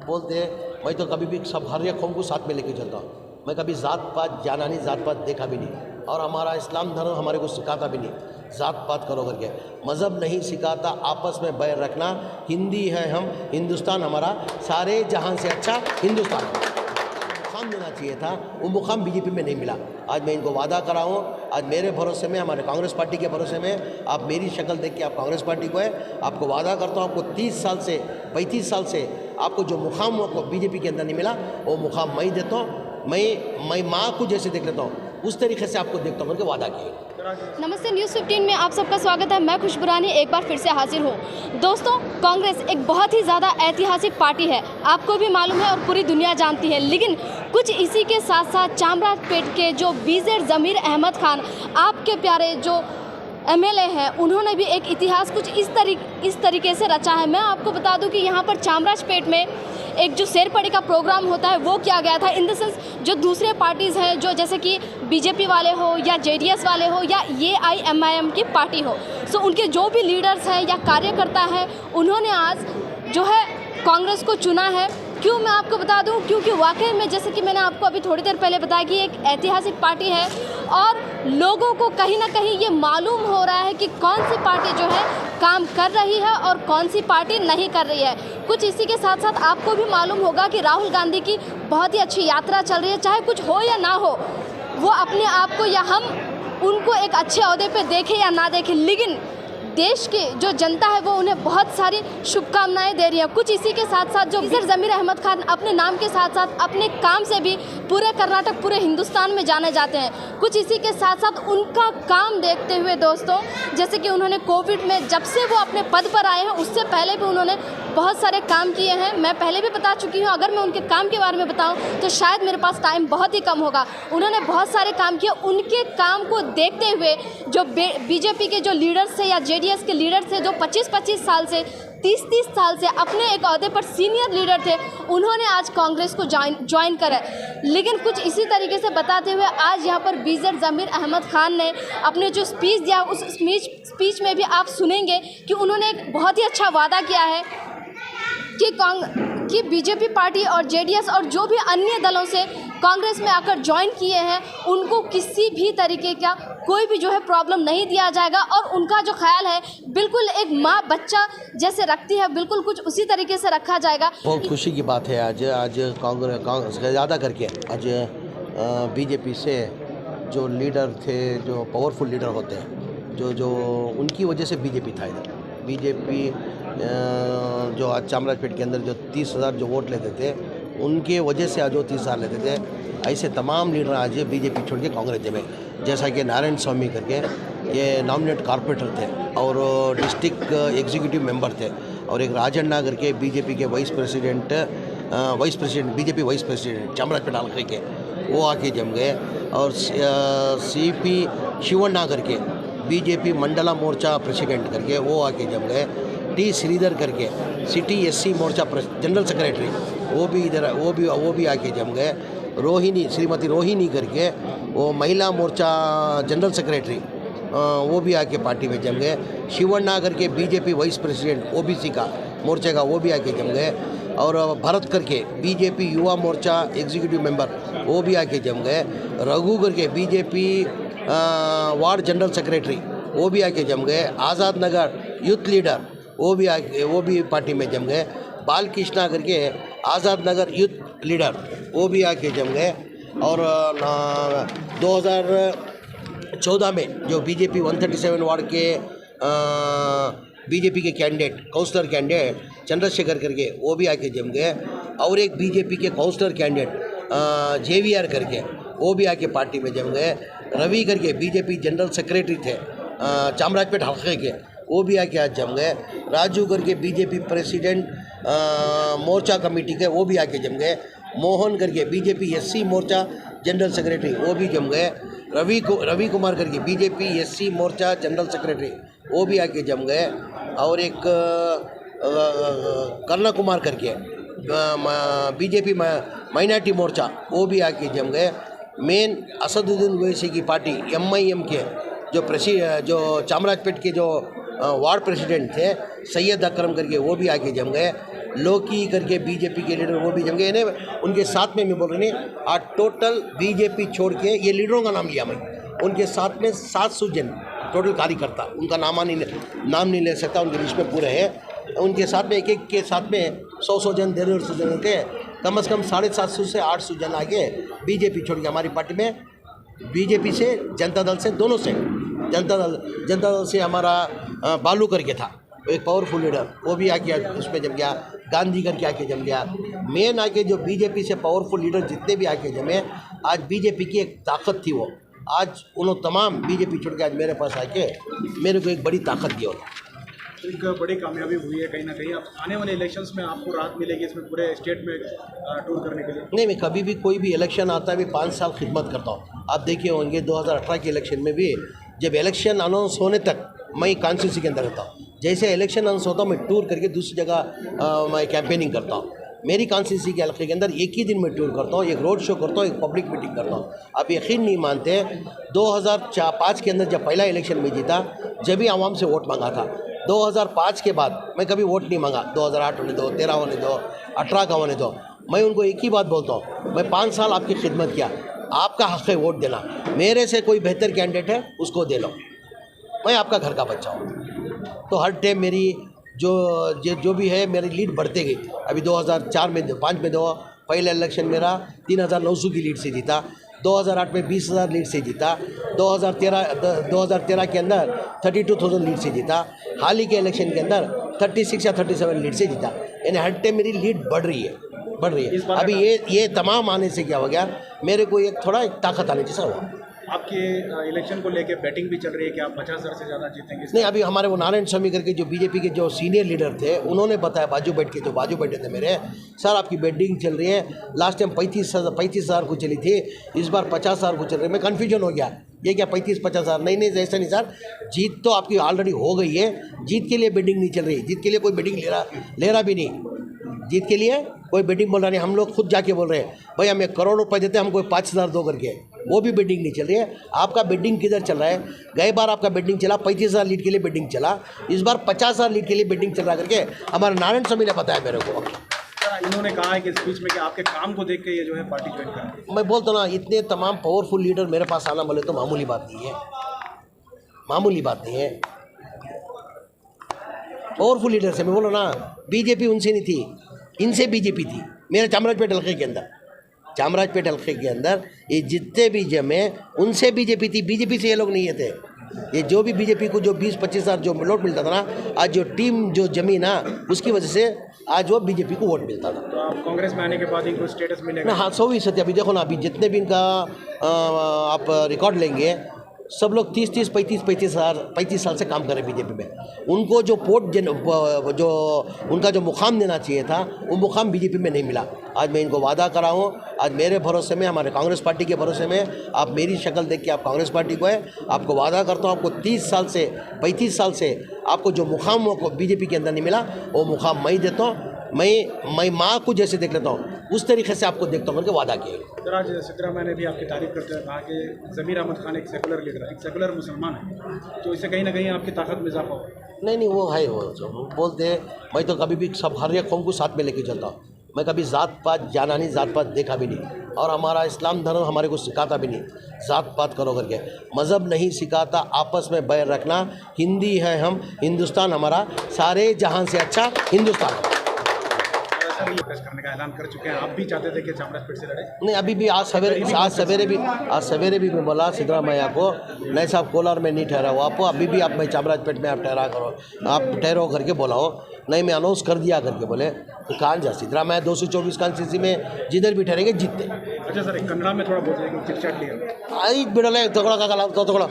बोलते हैं मैं तो कभी भी सब हर एक कौम को साथ में लेके चलता हूँ। मैं कभी ज़ात पात जाना नहीं, ज़ात पात देखा भी नहीं, और हमारा इस्लाम धर्म हमारे को सिखाता भी नहीं ज़ात पात करो करके। मज़हब नहीं सिखाता आपस में बैर रखना। हिंदी है हम, हिंदुस्तान हमारा सारे जहां से अच्छा हिंदुस्तान मुकाम देना चाहिए था, वो मुकाम बीजेपी में नहीं मिला। आज मैं इनको वादा करा हूँ, आज मेरे भरोसे में, हमारे कांग्रेस पार्टी के भरोसे में, आप मेरी शक्ल देख के आप कांग्रेस पार्टी को है, आपको वादा करता हूँ आपको 30 साल से 35 साल से आपको जो मुकाम आपको बीजेपी के अंदर नहीं मिला वो मुकाम मैं देता हूँ। मैं माँ को जैसे देख लेता हूँ उस तरीके से आपको देखता हूँ करके वादा किया। नमस्ते, न्यूज़ 15 में आप सबका स्वागत है। मैं खुशबू रानी एक बार फिर से हाजिर हूँ। दोस्तों, कांग्रेस एक बहुत ही ज़्यादा ऐतिहासिक पार्टी है, आपको भी मालूम है और पूरी दुनिया जानती है। लेकिन कुछ इसी के साथ साथ चामराजपेट के जो बीजेड ज़मीर अहमद खान, आपके प्यारे जो एमएलए हैं, उन्होंने भी एक इतिहास कुछ इस तरीके से रचा है। मैं आपको बता दूं कि यहाँ पर चामराजपेट में एक जो शेरपड़ी का प्रोग्राम होता है वो किया गया था। इन द सेंस जो दूसरे पार्टीज़ हैं, जो जैसे कि बीजेपी वाले हो या जेडीएस वाले हो या एआईएमआईएम की पार्टी हो, सो उनके जो भी लीडर्स हैं या कार्यकर्ता हैं, उन्होंने आज जो है कांग्रेस को चुना है। क्यों, मैं आपको बता दूं, क्योंकि वाकई में जैसे कि मैंने आपको अभी थोड़ी देर पहले बताया कि एक ऐतिहासिक पार्टी है और लोगों को कहीं ना कहीं ये मालूम हो रहा है कि कौन सी पार्टी जो है काम कर रही है और कौन सी पार्टी नहीं कर रही है। कुछ इसी के साथ साथ आपको भी मालूम होगा कि राहुल गांधी की बहुत ही अच्छी यात्रा चल रही है। चाहे कुछ हो या ना हो, वो अपने आप को या हम उनको एक अच्छे ओहदे पे देखें या ना देखें, लेकिन देश की जो जनता है वो उन्हें बहुत सारी शुभकामनाएं दे रही है। कुछ इसी के साथ साथ जो बीजेड ज़मीर अहमद खान अपने नाम के साथ साथ अपने काम से भी पूरे कर्नाटक, पूरे हिंदुस्तान में जाने जाते हैं। कुछ इसी के साथ साथ उनका काम देखते हुए दोस्तों, जैसे कि उन्होंने कोविड में जब से वो अपने पद पर आए हैं उससे पहले भी उन्होंने बहुत सारे काम किए हैं। मैं पहले भी बता चुकी हूँ, अगर मैं उनके काम के बारे में बताऊँ तो शायद मेरे पास टाइम बहुत ही कम होगा। उन्होंने बहुत सारे काम किए। उनके काम को देखते हुए जो बीजेपी के जो लीडर्स थे या जेडीएस के लीडर थे, जो 25-25 साल से 30-30 साल से अपने एक ओहदे पर सीनियर लीडर थे, उन्होंने आज कांग्रेस को ज्वाइन करा। लेकिन कुछ इसी तरीके से बताते हुए आज यहाँ पर बीजेड ज़मीर अहमद खान ने अपने जो स्पीच दिया, उस स्पीच में भी आप सुनेंगे कि उन्होंने एक बहुत ही अच्छा वादा किया है कि बीजेपी पार्टी और जेडीएस और जो भी अन्य दलों से कांग्रेस में आकर ज्वाइन किए हैं उनको किसी भी तरीके का कोई भी जो है प्रॉब्लम नहीं दिया जाएगा। और उनका जो ख्याल है बिल्कुल एक माँ बच्चा जैसे रखती है, बिल्कुल कुछ उसी तरीके से रखा जाएगा। बहुत खुशी की बात है आज कांग्रेस ज़्यादा करके आज बीजेपी से जो लीडर थे, जो पावरफुल लीडर होते हैं, जो उनकी वजह से बीजेपी था इधर। बीजेपी जो आज चामराजपेट के अंदर जो 30,000 जो वोट लेते थे उनके वजह से आज वो 30,000 लेते थे। ऐसे तमाम लीडर आज बीजेपी छोड़ के कांग्रेस में, जैसा कि नारायण स्वामी करके ये नॉमिनेट कॉर्पोरेटर थे और डिस्ट्रिक्ट एग्जीक्यूटिव मेंबर थे, और एक राजन्ना करके बीजेपी के vice president BJP vice president Chamarajpet हल्के के, वो आके जम गए। और सीपी शिवन्ना करके बीजेपी मंडला मोर्चा प्रेसिडेंट करके वो आके जम गए। टी श्रीधर करके सिटी एससी मोर्चा जनरल सेक्रेटरी, वो भी आके जम गए। श्रीमती रोहिणी करके वो महिला मोर्चा जनरल सेक्रेटरी, वो भी आके पार्टी में जम गए। शिवन्ना करके बीजेपी वाइस प्रेसिडेंट ओबीसी का मोर्चे का, वो भी आके जम गए। और भरत करके BJP Yuva Morcha executive member, वो भी आके जम गए। रघु करके बीजेपी वार्ड जनरल सेक्रेटरी, वो भी आके जम गए। आज़ाद नगर यूथ लीडर, वो भी पार्टी में जम गए। बालकृष्णा करके आज़ाद नगर यूथ लीडर, वो भी आके जम गए। और 2014 में जो बीजेपी 137 वार्ड के बीजेपी के काउंसलर कैंडिडेट चंद्रशेखर करके, वो भी आके जम गए। और एक बीजेपी के काउंसलर कैंडिडेट जेवीआर करके, वो भी आके पार्टी में जम गए। रवि करके बीजेपी जनरल सेक्रेटरी थे चामराजपेट हल्के के, वो भी आके आज जम गए। राजू करके बीजेपी प्रेसिडेंट मोर्चा कमेटी के, वो भी आके जम गए। मोहन करके बीजेपी एससी मोर्चा जनरल सेक्रेटरी, वो भी जम गए। रवि कुमार करके बीजेपी एससी मोर्चा जनरल सेक्रेटरी, वो भी आके जम गए। और एक कर्ण कुमार करके बीजेपी माइनॉरिटी मोर्चा, वो भी आके जम गए। मेन असदुद्दीन ओवैसी की पार्टी एमआईएम के जो चामराजपेट के जो वार्ड प्रेसिडेंट थे सैयद अकरम करके, वो भी आके जम गए। लोकी करके बीजेपी के लीडर वो भी जम गए इन्हें उनके साथ में मैं बोल रही नहीं आज टोटल बीजेपी छोड़ के ये लीडरों का नाम लिया मैं उनके साथ में 700 जन टोटल कार्यकर्ता उनका नाम नहीं ले सकता उनके लिस्ट में पूरे हैं उनके साथ में एक के साथ में 100 जन 150 जन के कम से कम 750 से 800 जन आगे बीजेपी छोड़ के हमारी पार्टी में बीजेपी से जनता दल से दोनों से जनता दल से हमारा बालू करके था एक पावरफुल लीडर वो भी आके उसमें जम गया गांधी करके आके जम गया मेन आके जो बीजेपी से पावरफुल लीडर जितने भी आके जमे आज बीजेपी की एक ताकत थी वो आज उन्होंने तमाम बीजेपी छोड़ के आज मेरे पास आके मेरे को एक बड़ी ताकत दी एक बड़ी कामयाबी हुई है कहीं ना कहीं अब आने वाले इलेक्शंस में आपको राहत मिलेगी इसमें पूरे स्टेट में टूर करने के लिए नहीं मैं कभी भी कोई भी इलेक्शन आता है भी 5 साल खिदमत करता हूँ आप देखे होंगे 2018 के इलेक्शन में भी जब इलेक्शन अनाउंस होने तक मैं कॉन्स्टिट्यूंसी के अंदर रहता हूँ जैसे इलेक्शन अनाउंस होता हूँ मैं टूर करके दूसरी जगह मैं कैंपेनिंग करता हूँ मेरी कॉन्स्टिट्यूंसी के इलाके के अंदर एक ही दिन में टूर करता हूँ एक रोड शो करता हूँ एक पब्लिक मीटिंग करता हूँ आप यकीन नहीं मानते 2005 के अंदर जब पहला इलेक्शन में जीता जब भी आवाम से वोट मांगा था 2005 के बाद मैं कभी वोट नहीं मांगा 2008 होने दो 13 होने दो 18 का होने दो मैं उनको एक ही बात बोलता हूँ मैं 5 साल आपकी खिदमत किया आपका हक़ है वोट देना मेरे से कोई बेहतर कैंडिडेट है उसको दे लो मैं आपका घर का बच्चा हूँ तो हर टाइम मेरी जो भी है मेरी लीड बढ़ते गई अभी 2004 में 5 में दो पहले इलेक्शन मेरा 3,900 की लीड से जीता 2008 में 20,000 लीड से जीता 2013 के अंदर 32,000 लीड से जीता हाल ही के इलेक्शन के अंदर 36 या 37 लीड से जीता यानी हर टाइम मेरी लीड बढ़ रही है अभी ये तमाम आने से क्या हो गया मेरे को एक थोड़ा एक ताकत आने जैसा हुआ आपके इलेक्शन को लेके बैटिंग भी चल रही है कि आप 50,000 से ज़्यादा जीतेंगे नहीं अभी हमारे वो नारायण स्वामी करके जो बीजेपी के जो सीनियर लीडर थे उन्होंने बताया बाजू बैठे थे मेरे सर आपकी बैटिंग चल रही है लास्ट टाइम 35,000 को चली थी इस बार 50,000 को चल रही है मैं कन्फ्यूजन हो गया ये क्या 35-50,000 नहीं ऐसा नहीं सर जीत तो आपकी ऑलरेडी हो गई है जीत के लिए बैटिंग नहीं चल रही जीत के लिए कोई बैटिंग ले रहा भी नहीं जीत के लिए कोई बैटिंग बोल रहा नहीं हम लोग खुद जाके बोल रहे हैं भाई हम 1 करोड़ रुपए देते हैं हमको 5,000 दो करके वो भी बेटिंग नहीं चल रही है आपका बेटिंग किधर चल रहा है गए बार आपका बेटिंग चला 35,000 लीड के लिए बेटिंग चला इस बार 50,000 लीड के लिए बेटिंग चल रहा करके हमारे नारायण स्वामी ने बताया मेरे को इन्होंने कहा है कि स्पीच में कि आपके काम को देख के ये जो है पार्टी ज्वाइन करें मैं बोलता हूँ ना इतने तमाम पावरफुल लीडर मेरे पास आना बोले तो मामूली बात नहीं है पावरफुल लीडर से मैं बोलो ना बीजेपी उनसे नहीं थी इनसे बीजेपी थी मेरे चामराजपेट हल्के के अंदर ये जितने भी जमे उनसे बीजेपी थी बीजेपी से ये लोग नहीं थे ये जो भी बीजेपी को जो 20-25,000 जो वोट मिलता था ना आज जो टीम जो जमी ना उसकी वजह से आज वो बीजेपी को वोट मिलता था तो आप कांग्रेस में आने के बाद इनको स्टेटस मिलेगा ना हाँ 100% अभी देखो ना अभी जितने भी इनका आप रिकॉर्ड लेंगे सब लोग 35 साल से काम कर रहे हैं बीजेपी में उनको जो जो उनका जो मुकाम देना चाहिए था वो मुकाम बीजेपी में नहीं मिला आज मैं इनको वादा करा हूँ आज मेरे भरोसे में हमारे कांग्रेस पार्टी के भरोसे में आप मेरी शक्ल देख के आप कांग्रेस पार्टी को है आपको वादा करता हूँ आपको 35 साल से आपको जो मुकाम बीजेपी के अंदर नहीं मिला वो मुकाम मैं ही देता हूँ मैं माँ को जैसे देख लेता हूँ उस तरीके से आपको देखता हूँ करके वादा किया सर आज सिद्धरामैया ने भी आपकी तारीफ करते हुए कहा कि ज़मीर अहमद खान एक सेकुलर लीडर है एक सेकुलर मुसलमान है तो इससे कहीं ना कहीं आपकी ताकत में इजाफा होगा नहीं वो है वो बोलते हैं मैं तो कभी भी सब हर एक कौम को साथ में लेके चलता हूँ मैं कभी ज़ात पात जाना नहीं ज़ात पात देखा भी नहीं और हमारा इस्लाम धर्म हमारे को सिखाता भी नहीं ज़ात पात करो करके मज़हब नहीं सिखाता आपस में बैर रखना हिंदी है हम हिंदुस्तान हमारा सारे जहां से अच्छा हिंदुस्तान करने का ऐलान कर चुके हैं आप भी चाहते थे कि चामराजपेट से लड़े नहीं अभी भी आज सवेरे भी मैं बोला सिद्धरामैया को नहीं साहब कोलार में नहीं ठहरा हुआ आपको अभी भी आप मैं चामराजपेट में आप ठहरो करके बोला हो नहीं मैं अनाउंस कर दिया करके बोले तो कहाँ जा सिद्धरामैया 224 कॉन्स्टिट्यूंसी में जिधर भी ठहरेंगे जीतते अच्छा सर कन्नड़ा में थोड़ा बोल चिट चाट लिया आई बिड़ले तगड़ा